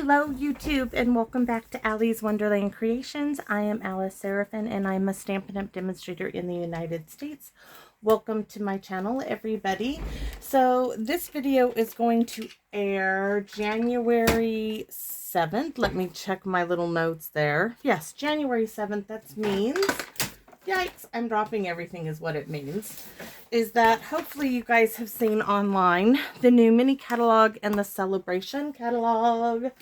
Hello YouTube and welcome back to Allie's Wonderland Creations. I am Alice Seraphin and I'm a Stampin' Up! Demonstrator in the United States. Welcome to my channel, everybody. So this video is going to air January 7th. Let me check my little notes there. Yes, January 7th. That means, yikes, I'm dropping everything is what it means. Is that hopefully you guys have seen online the new mini catalog and the celebration catalog.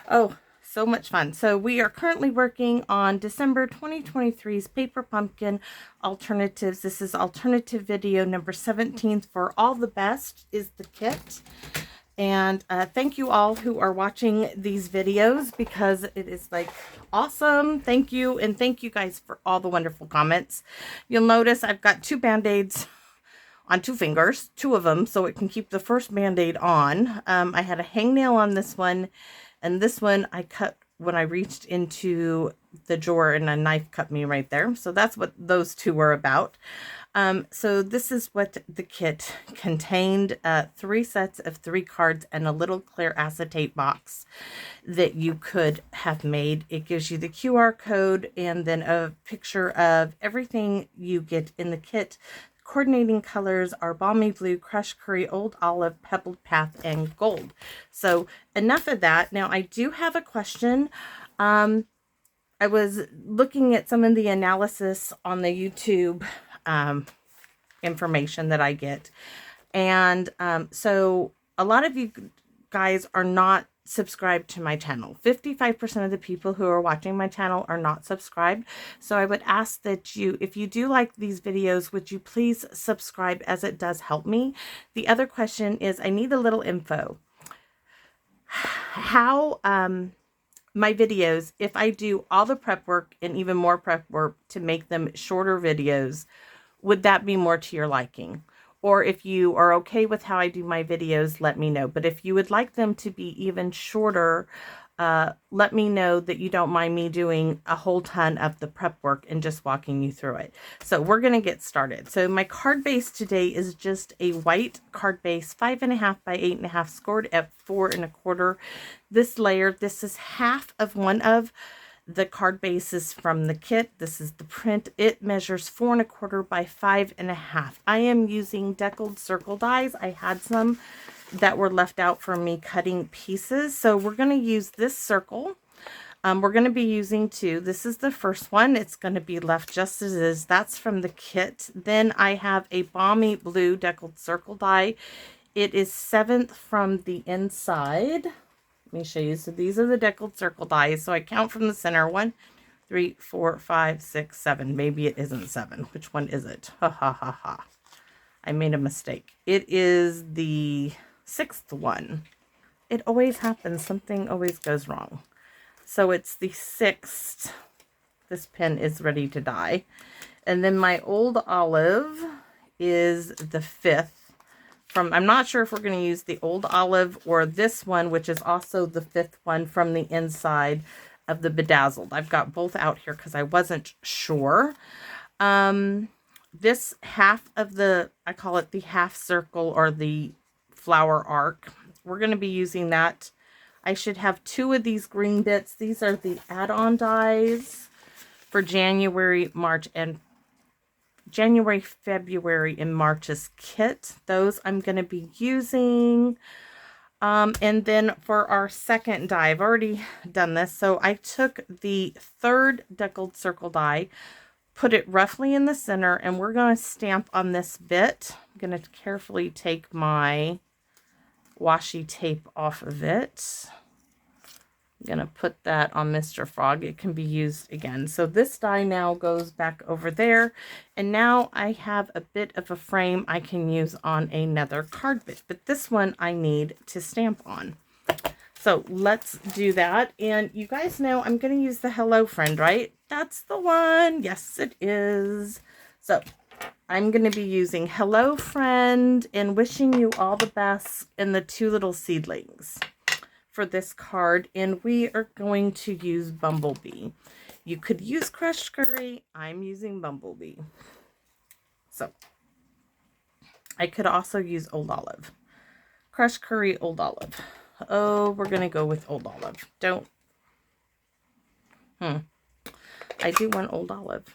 Oh, so much fun. So we are currently working on December 2023's Paper Pumpkin Alternatives. This is alternative video number 17 for All the Best is the kit. And thank you all who are watching these videos because it is like awesome. Thank you. And thank you guys for all the wonderful comments. You'll notice I've got two band-aids on two fingers, two of them, so it can keep the first band-aid on. I had a hangnail on this one, and this one I cut when I reached into the drawer and a knife cut me right there. So that's what those two were about. So this is what the kit contained, 3 sets of 3 cards and a little clear acetate box that you could have made. It gives you the QR code and then a picture of everything you get in the kit. Coordinating colors are Balmy Blue, Crushed Curry, Old Olive, Pebbled Path, and Gold. So enough of that. Now I do have a question. I was looking at some of the analysis on the YouTube information that I get. And so a lot of you guys are not subscribed to my channel. 55% of the people who are watching my channel are not subscribed. So I would ask that you, if you do like these videos, would you please subscribe, as it does help me. The other question is I need a little info. How my videos, if I do all the prep work and even more prep work to make them shorter videos, would that be more to your liking? Or if you are okay with how I do my videos, let me know. But if you would like them to be even shorter, let me know that you don't mind me doing a whole ton of the prep work and just walking you through it. So we're going to get started. So my card base today is just a white card base, 5.5 by 8.5, scored at 4 1/4. This layer, this is half of one of the card bases from the kit. This is the print. It measures 4 1/4 by 5.5. I am using deckled circle dies. I had some that were left out from me cutting pieces. So we're going to use this circle. We're going to be using 2. This is the first one. It's going to be left just as is. That's from the kit. Then I have a Balmy Blue deckled circle die. It is 7th from the inside. Let me show you. So these are the deckled circle dies. So I count from the center. 1, 3, 4, 5, 6, 7. Maybe it isn't 7. Which one is it? Ha ha ha ha. I made a mistake. It is the 6th one. It always happens. Something always goes wrong. So it's the 6th. This pen is ready to die. And then my Old Olive is the 5th. I'm not sure if we're going to use the Old Olive or this one, which is also the 5th one from the inside of the Bedazzled. I've got both out here because I wasn't sure. This half of the, I call it the half circle or the flower arc. We're going to be using that. I should have 2 of these green bits. These are the add-on dies for January, March, and January, February, and March's kit. Those I'm going to be using. And then for our second die, I've already done this. So I took the 3rd deckled circle die, put it roughly in the center, and we're going to stamp on this bit. I'm going to carefully take my washi tape off of it. I'm going to put that on Mr. Frog. It can be used again. So this die now goes back over there. And now I have a bit of a frame I can use on another card bit. But this one I need to stamp on. So let's do that. And you guys know I'm going to use the Hello Friend, right? That's the one. Yes, it is. So I'm going to be using Hello Friend and wishing you all the best in the 2 little seedlings for this card, and we are going to use Bumblebee. You could use Crushed Curry. I'm using Bumblebee. So I could also use Old Olive. Crushed Curry, Old Olive. Oh, we're going to go with Old Olive. I do want Old Olive.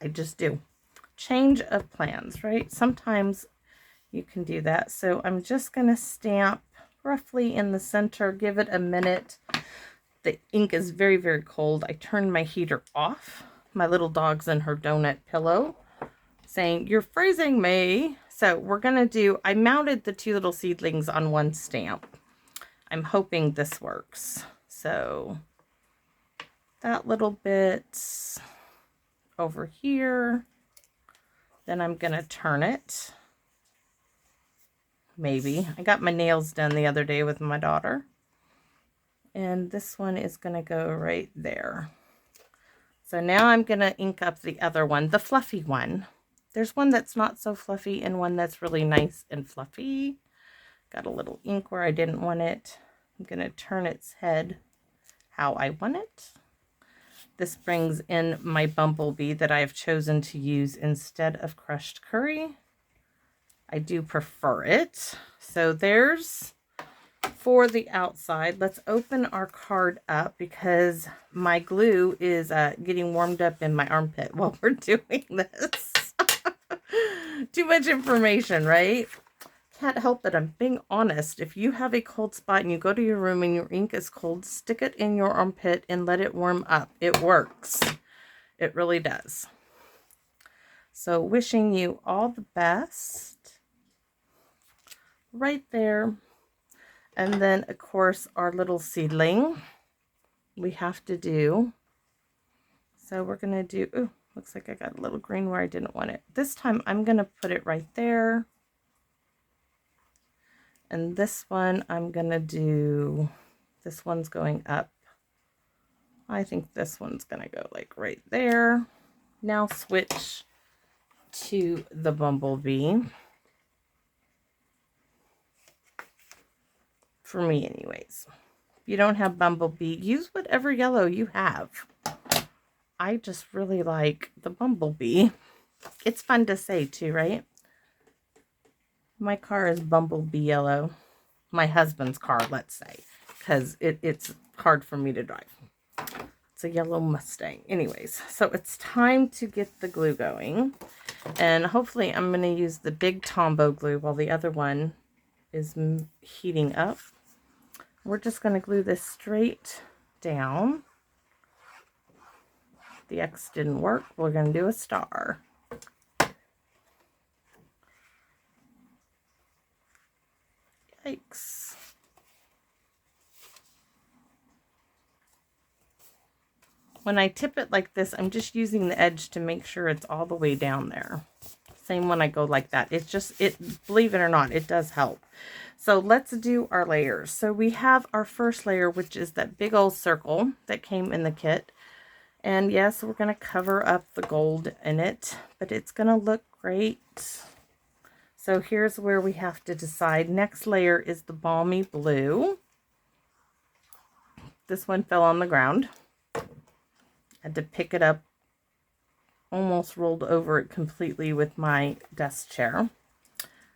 I just do. Change of plans, right? Sometimes you can do that. So I'm just going to stamp roughly in the center. Give it a minute. The ink is very, very cold. I turned my heater off. My little dog's in her donut pillow saying, "You're freezing me." So we're going to do, I mounted the two little seedlings on one stamp. I'm hoping this works. So that little bit over here. Then I'm going to turn it. Maybe. I got my nails done the other day with my daughter. And this one is going to go right there. So now I'm going to ink up the other one, the fluffy one. There's one that's not so fluffy and one that's really nice and fluffy. Got a little ink where I didn't want it. I'm going to turn its head how I want it. This brings in my bumblebee that I have chosen to use instead of crushed curry. I do prefer it. So there's for the outside. Let's open our card up because my glue is getting warmed up in my armpit while we're doing this. Too much information, right? Can't help it. I'm being honest. If you have a cold spot and you go to your room and your ink is cold, stick it in your armpit and let it warm up. It works. It really does. So wishing you all the best. Right there. And then, of course, our little seedling we have to do. So we're going to do, ooh, looks like I got a little green where I didn't want it. This time I'm going to put it right there. And this one I'm going to do, this one's going up. I think this one's going to go like right there. Now switch to the bumblebee. For me anyways. If you don't have bumblebee, use whatever yellow you have. I just really like the bumblebee. It's fun to say too, right? My car is bumblebee yellow. My husband's car, let's say, because it's hard for me to drive. It's a yellow Mustang. Anyways, so it's time to get the glue going. And hopefully I'm going to use the big Tombow glue while the other one is heating up. We're just going to glue this straight down. The X didn't work. We're going to do a star. Yikes. When I tip it like this, I'm just using the edge to make sure it's all the way down there. Same when I go like that. It's just, believe it or not, it does help. So let's do our layers. So we have our first layer, which is that big old circle that came in the kit. And yes, we're going to cover up the gold in it, but it's going to look great. So here's where we have to decide. Next layer is the balmy blue. This one fell on the ground. Had to pick it up. Almost rolled over it completely with my desk chair.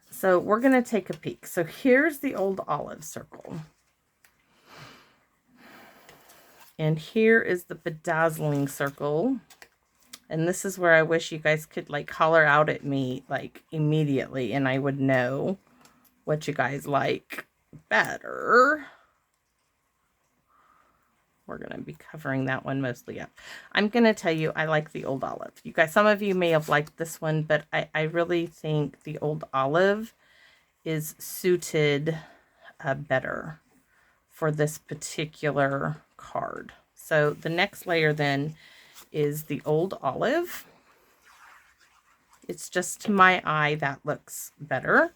So we're going to take a peek. So here's the old olive circle. And here is the bedazzling circle. And this is where I wish you guys could like holler out at me like immediately and I would know what you guys like better. We're going to be covering that one mostly up. I'm going to tell you, I like the old olive. You guys, some of you may have liked this one, but I really think the old olive is suited better for this particular card. So the next layer then is the old olive. It's just to my eye that looks better.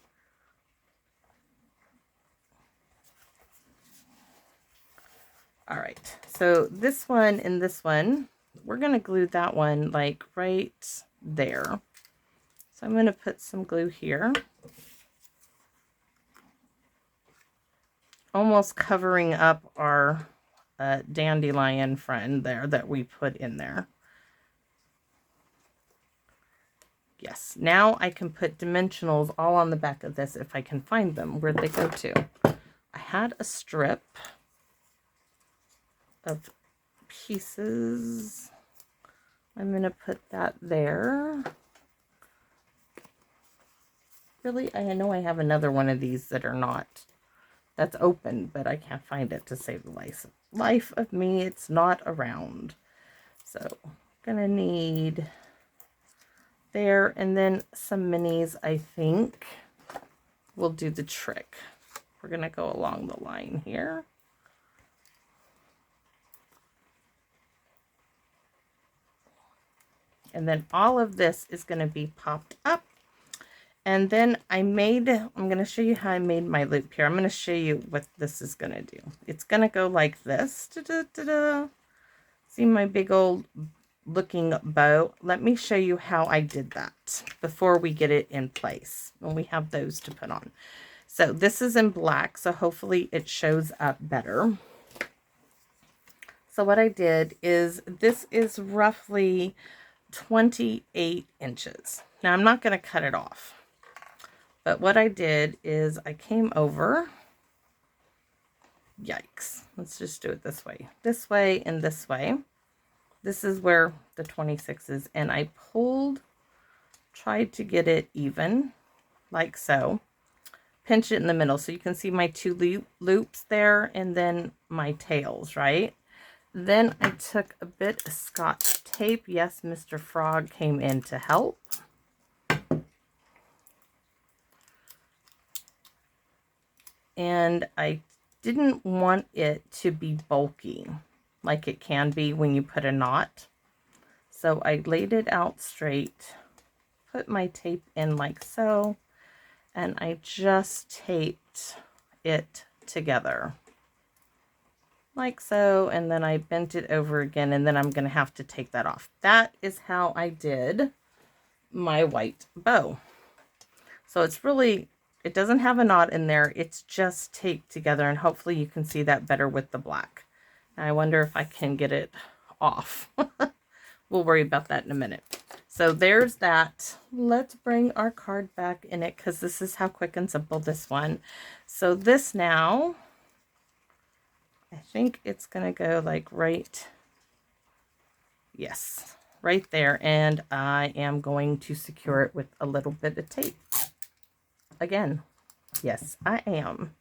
All right, so this one and this one, we're going to glue that one like right there. So I'm going to put some glue here. Almost covering up our dandelion friend there that we put in there. Yes, now I can put dimensionals all on the back of this if I can find them. Where'd they go to? I had a strip of pieces. I'm going to put that there. Really, I know I have another one of these that are not, that's open, but I can't find it to save the life of me. It's not around. So I'm going to need there, and then some minis, I think, will do the trick. We're going to go along the line here. And then all of this is going to be popped up. And then I'm going to show you how I made my loop here. I'm going to show you what this is going to do. It's going to go like this. Da-da-da-da. See my big old looking bow? Let me show you how I did that before we get it in place, when we have those to put on. So this is in black, so hopefully it shows up better. So what I did is, this is roughly 28 inches. Now I'm not going to cut it off, but what I did is I came over, yikes, let's just do it this way, and this way. This is where the 26 is, and I tried to get it even, like so. Pinch it in the middle so you can see my two loops there, and then my tails, right? Then I took a bit of Scotch tape. Yes, Mr. Frog came in to help. And I didn't want it to be bulky like it can be when you put a knot. So I laid it out straight, put my tape in like so, and I just taped it together like so, and then I bent it over again, and then I'm going to have to take that off. That is how I did my white bow. So it's really, it doesn't have a knot in there, it's just taped together, and hopefully you can see that better with the black. I wonder if I can get it off. We'll worry about that in a minute. So there's that. Let's bring our card back in it, because this is how quick and simple this one. So this now, I think it's going to go like right, yes, right there. And I am going to secure it with a little bit of tape. Again, yes, I am.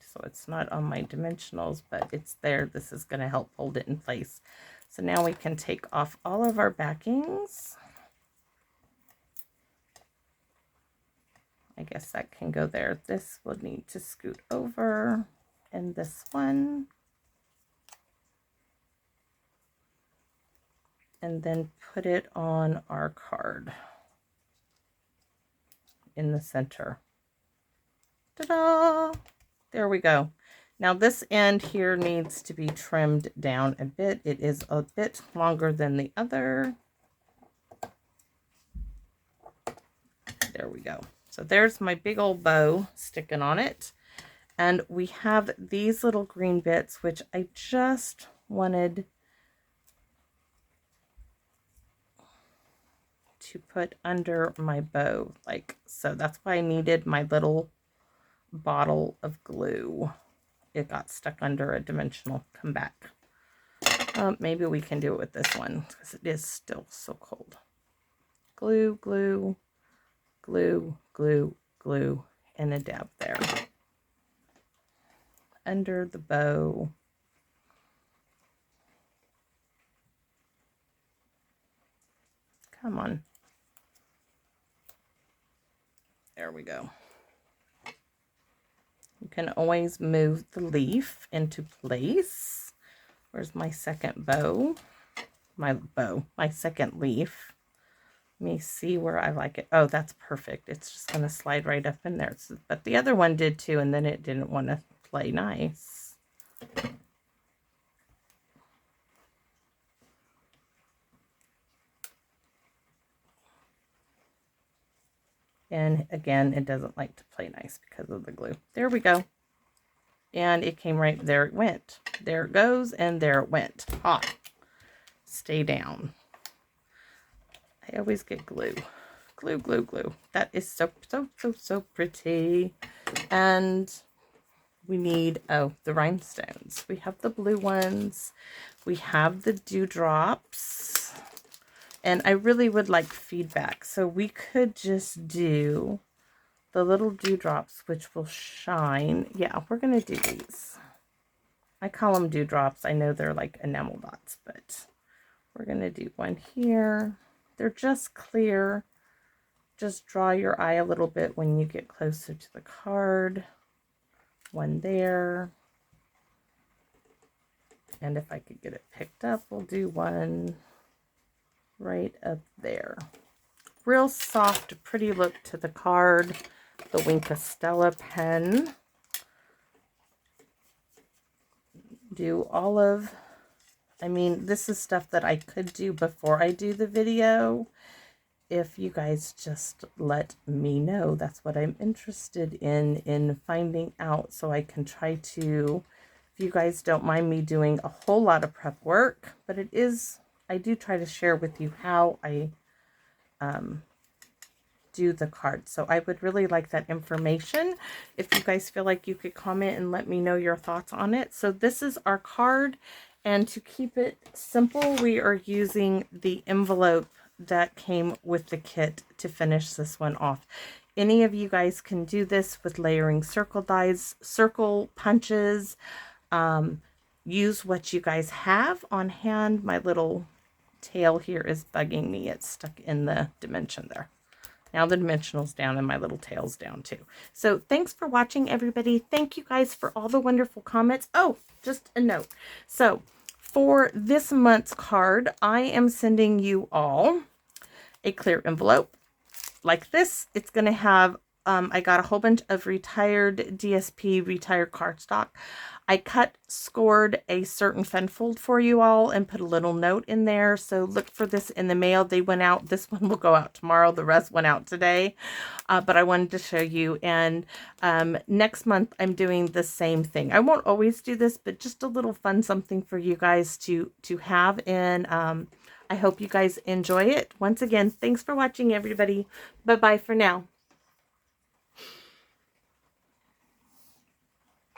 So it's not on my dimensionals, but it's there. This is going to help hold it in place. So now we can take off all of our backings. I guess that can go there. This will need to scoot over, and this one. And then put it on our card in the center. Ta-da! There we go. Now this end here needs to be trimmed down a bit. It is a bit longer than the other. There we go. So there's my big old bow sticking on it. And we have these little green bits, which I just wanted to put under my bow, like so. That's why I needed my little bottle of glue. It got stuck under a dimensional. Come back. Maybe we can do it with this one, because it is still so cold. Glue, glue, glue, glue, glue, and a dab there. Under the bow. Come on. There we go. You can always move the leaf into place. Where's my second bow? My second leaf. Let me see where I like it. Oh, that's perfect. It's just going to slide right up in there. But the other one did too, and then it didn't want to play nice. And again, it doesn't like to play nice because of the glue. There we go. And it came right there. It went. There it goes, and there it went. Ah. stay down. I always get glue. Glue, glue, glue. That is so, so, so, so pretty. And we need, oh, the rhinestones. We have the blue ones. We have the dewdrops. And I really would like feedback. So we could just do the little dewdrops, which will shine. Yeah, we're going to do these. I call them dewdrops. I know they're like enamel dots, but we're going to do one here. They're just clear. Just draw your eye a little bit when you get closer to the card. One there. And if I could get it picked up, we'll do one right up there. Real soft, pretty look to the card. The Wink Stella pen. Do all of, I mean, this is stuff that I could do before I do the video. If you guys just let me know, that's what I'm interested in finding out, so I can try to, if you guys don't mind me doing a whole lot of prep work, but it is, I do try to share with you how I do the card. So I would really like that information. If you guys feel like you could comment and let me know your thoughts on it. So this is our card, and to keep it simple, we are using the envelope that came with the kit to finish this one off. Any of you guys can do this with layering circle dies, circle punches. Use what you guys have on hand. My little tail here is bugging me. It's stuck in the dimension there. Now the dimensional's down and my little tail's down too. So thanks for watching, everybody. Thank you guys for all the wonderful comments. Oh, just a note. So for this month's card, I am sending you all a clear envelope like this. It's going to have, I got a whole bunch of retired DSP, retired cardstock. I scored a certain fun fold for you all and put a little note in there. So look for this in the mail. They went out. This one will go out tomorrow. The rest went out today. But I wanted to show you. And next month, I'm doing the same thing. I won't always do this, but just a little fun something for you guys to have. And I hope you guys enjoy it. Once again, thanks for watching, everybody. Bye-bye for now.